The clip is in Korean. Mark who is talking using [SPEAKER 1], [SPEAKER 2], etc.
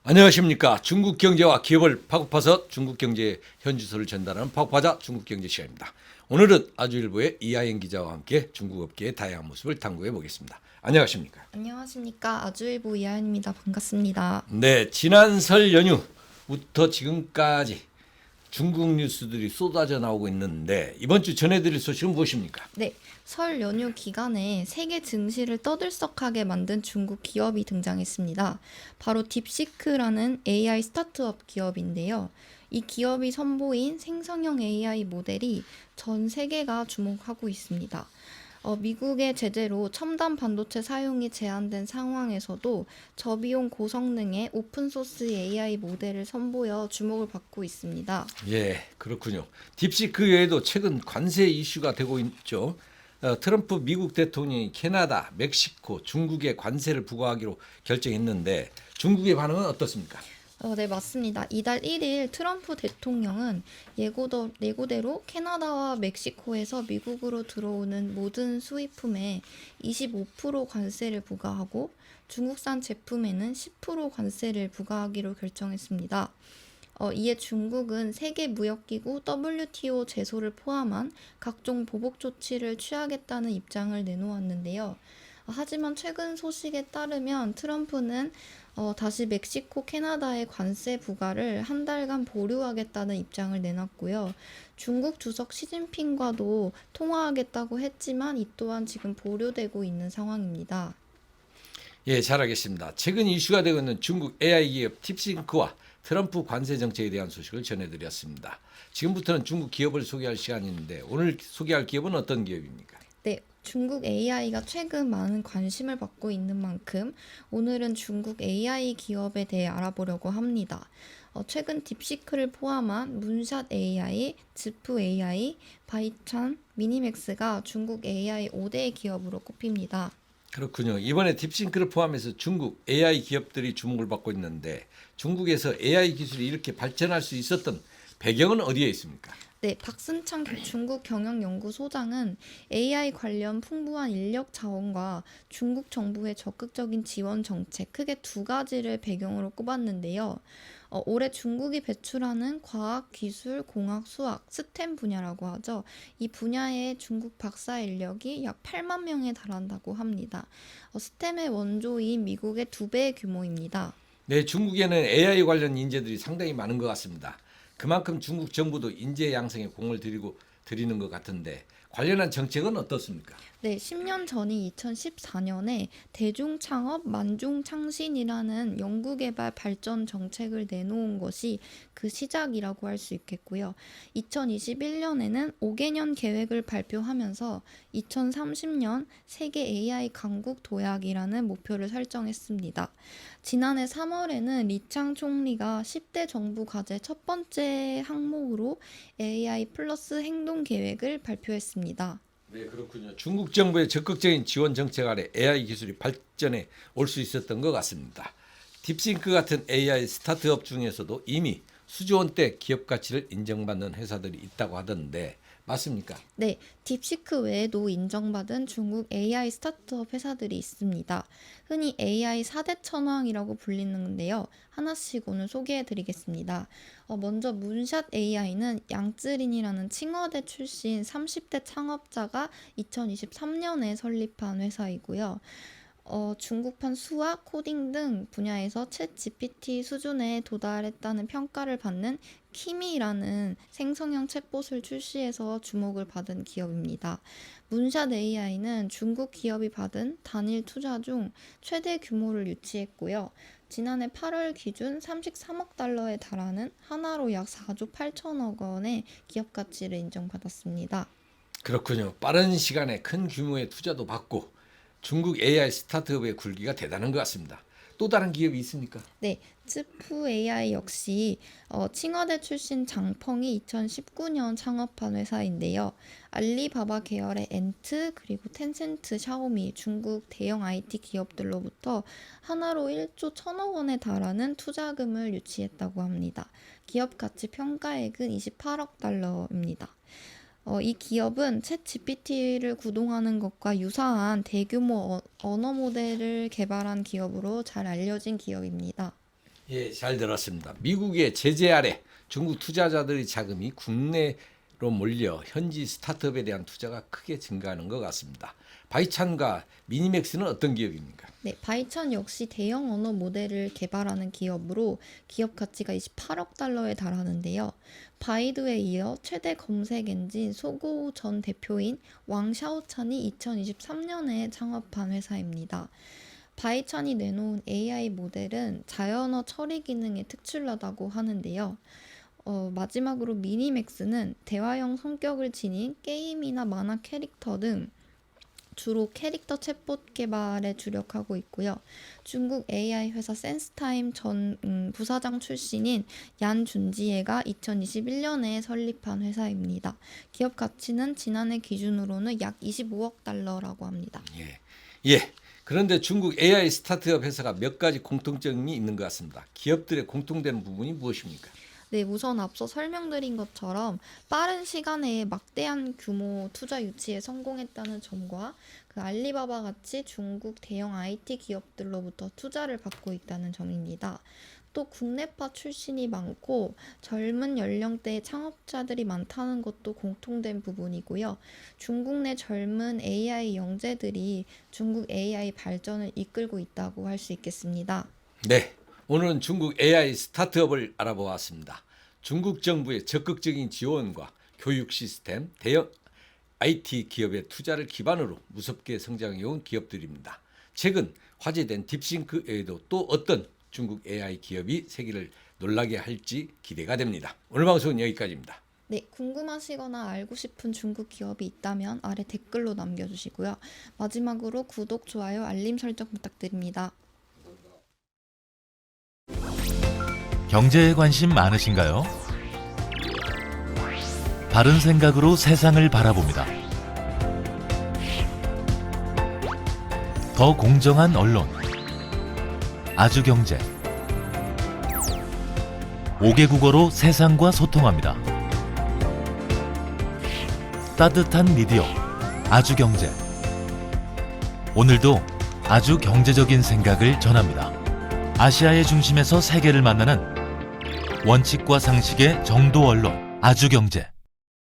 [SPEAKER 1] 안녕하십니까. 중국 경제와 기업을 파고파서 중국 경제의 현주소를 전달하는 파고파자 중국 경제 시간입니다. 오늘은 아주일보의 이하영 기자와 함께 중국 업계의 다양한 모습을 탐구해 보겠습니다. 안녕하십니까.
[SPEAKER 2] 안녕하십니까. 아주일보 이하연입니다. 반갑습니다.
[SPEAKER 1] 네, 지난 설 연휴부터 지금까지 중국 뉴스들이 쏟아져 나오고 있는데 이번 주 전해드릴 소식은 무엇입니까?
[SPEAKER 2] 네, 설 연휴 기간에 세계 증시를 떠들썩하게 만든 중국 기업이 등장했습니다. 바로 딥시크라는 AI 스타트업 기업인데요. 이 기업이 선보인 생성형 AI 모델이 전 세계가 주목하고 있습니다. 미국의 제재로 첨단 반도체 사용이 제한된 상황에서도 저비용 고성능의 오픈소스 AI 모델을 선보여 주목을 받고 있습니다.
[SPEAKER 1] 예, 그렇군요. 딥시크 외에도 최근 관세 이슈가 되고 있죠. 트럼프 미국 대통령이 캐나다, 멕시코, 중국에 관세를 부과하기로 결정했는데 중국의 반응은 어떻습니까?
[SPEAKER 2] 네, 맞습니다. 이달 1일 트럼프 대통령은 예고대로 캐나다와 멕시코에서 미국으로 들어오는 모든 수입품에 25% 관세를 부과하고 중국산 제품에는 10% 관세를 부과하기로 결정했습니다. 이에 중국은 세계무역기구 WTO 제소를 포함한 각종 보복 조치를 취하겠다는 입장을 내놓았는데요. 하지만 최근 소식에 따르면 트럼프는 다시 멕시코, 캐나다의 관세 부과를 한 달간 보류하겠다는 입장을 내놨고요. 중국 주석 시진핑과도 통화하겠다고 했지만 이 또한 지금 보류되고 있는 상황입니다.
[SPEAKER 1] 예, 잘 알겠습니다. 최근 이슈가 되고 있는 중국 AI 기업 딥싱크와 트럼프 관세 정책에 대한 소식을 전해드렸습니다. 지금부터는 중국 기업을 소개할 시간인데 오늘 소개할 기업은 어떤 기업입니까?
[SPEAKER 2] 네, 중국 AI가 최근 많은 관심을 받고 있는 만큼 오늘은 중국 AI 기업에 대해 알아보려고 합니다. 최근 딥시크를 포함한 문샷 AI, 즈프 AI, 바이찬, 미니맥스가 중국 AI 5대 기업으로 꼽힙니다.
[SPEAKER 1] 그렇군요. 이번에 딥싱크를 포함해서 중국 AI 기업들이 주목을 받고 있는데 중국에서 AI 기술이 이렇게 발전할 수 있었던 배경은 어디에 있습니까?
[SPEAKER 2] 네, 박순창 중국 경영연구소장은 AI 관련 풍부한 인력 자원과 중국 정부의 적극적인 지원 정책 크게 두 가지를 배경으로 꼽았는데요. 올해 중국이 배출하는 과학, 기술, 공학, 수학, 스템 분야라고 하죠. 이 분야의 중국 박사 인력이 약 8만 명에 달한다고 합니다. 스템의 원조인 미국의 2배의 규모입니다.
[SPEAKER 1] 네, 중국에는 AI 관련 인재들이 상당히 많은 것 같습니다. 그만큼 중국 정부도 인재 양성에 공을 들이는 것 같은데 관련한 정책은 어떻습니까?
[SPEAKER 2] 네, 10년 전인 2014년에 대중창업 만중창신이라는 연구개발 발전 정책을 내놓은 것이 그 시작이라고 할 수 있겠고요. 2021년에는 5개년 계획을 발표하면서 2030년 세계 AI 강국 도약이라는 목표를 설정했습니다. 지난해 3월에는 리창 총리가 10대 정부 과제 첫 번째 항목으로 AI 플러스 행동 계획을 발표했습니다.
[SPEAKER 1] 네, 그렇군요. 중국 정부의 적극적인 지원 정책 아래 AI 기술이 발전해 올 수 있었던 것 같습니다. 딥싱크 같은 AI 스타트업 중에서도 이미 수조 원대 기업 가치를 인정받는 회사들이 있다고 하던데 맞습니까?
[SPEAKER 2] 네, 딥시크 외에도 인정받은 중국 AI 스타트업 회사들이 있습니다. 흔히 AI 4대 천왕이라고 불리는데요. 하나씩 오늘 소개해 드리겠습니다. 먼저 문샷 AI는 양쯔린이라는 칭화대 출신 30대 창업자가 2023년에 설립한 회사이고요. 중국판 수학, 코딩 등 분야에서 챗 GPT 수준에 도달했다는 평가를 받는 키미라는 생성형 챗봇을 출시해서 주목을 받은 기업입니다. 문샷 AI는 중국 기업이 받은 단일 투자 중 최대 규모를 유치했고요. 지난해 8월 기준 33억 달러에 달하는 하나로 약 4조 8천억 원의 기업 가치를 인정받았습니다.
[SPEAKER 1] 그렇군요. 빠른 시간에 큰 규모의 투자도 받고 중국 AI 스타트업의 굴기가 대단한 것 같습니다. 또 다른 기업이 있습니까?
[SPEAKER 2] 네, 쯔프 AI 역시 칭화대 출신 장펑이 2019년 창업한 회사인데요. 알리바바 계열의 엔트 그리고 텐센트, 샤오미 중국 대형 IT 기업들로부터 하나로 1조 1천억 원에 달하는 투자금을 유치했다고 합니다. 기업 가치 평가액은 28억 달러입니다. 이 기업은 챗 GPT를 구동하는 것과 유사한 대규모 언어 모델을 개발한 기업으로 잘 알려진 기업입니다.
[SPEAKER 1] 예, 잘 들었습니다. 미국의 제재 아래 중국 투자자들의 자금이 국내로 몰려 현지 스타트업에 대한 투자가 크게 증가하는 것 같습니다. 바이찬과 미니맥스는 어떤 기업입니까?
[SPEAKER 2] 네, 바이찬 역시 대형 언어 모델을 개발하는 기업으로 기업 가치가 28억 달러에 달하는데요. 바이두에 이어 최대 검색 엔진 소고 전 대표인 왕 샤오찬이 2023년에 창업한 회사입니다. 바이찬이 내놓은 AI 모델은 자연어 처리 기능에 특출나다고 하는데요. 마지막으로 미니맥스는 대화형 성격을 지닌 게임이나 만화 캐릭터 등 주로 캐릭터 챗봇 개발에 주력하고 있고요. 중국 AI 회사 센스타임 전 부사장 출신인 얀 준지에가 2021년에 설립한 회사입니다. 기업 가치는 지난해 기준으로는 약 25억 달러라고 합니다.
[SPEAKER 1] 예. 그런데 중국 AI 스타트업 회사가 몇 가지 공통점이 있는 것 같습니다. 기업들의 공통된 부분이 무엇입니까?
[SPEAKER 2] 네, 우선 앞서 설명드린 것처럼 빠른 시간 내에 막대한 규모 투자 유치에 성공했다는 점과 그 알리바바 같이 중국 대형 IT 기업들로부터 투자를 받고 있다는 점입니다. 또 국내파 출신이 많고 젊은 연령대의 창업자들이 많다는 것도 공통된 부분이고요. 중국 내 젊은 AI 영재들이 중국 AI 발전을 이끌고 있다고 할 수 있겠습니다.
[SPEAKER 1] 네, 오늘은 중국 AI 스타트업을 알아보았습니다. 중국 정부의 적극적인 지원과 교육 시스템, 대형 IT 기업의 투자를 기반으로 무섭게 성장해온 기업들입니다. 최근 화제된 딥싱크 외에도 또 어떤 중국 AI 기업이 세계를 놀라게 할지 기대가 됩니다. 오늘 방송은 여기까지입니다.
[SPEAKER 2] 네, 궁금하시거나 알고 싶은 중국 기업이 있다면 아래 댓글로 남겨주시고요. 마지막으로 구독, 좋아요, 알림 설정 부탁드립니다.
[SPEAKER 3] 경제에 관심 많으신가요? 바른 생각으로 세상을 바라봅니다. 더 공정한 언론, 아주경제. 5개 국어로 세상과 소통합니다. 따뜻한 미디어, 아주경제. 오늘도 아주 경제적인 생각을 전합니다. 아시아의 중심에서 세계를 만나는 원칙과 상식의 정도 언론, 아주경제.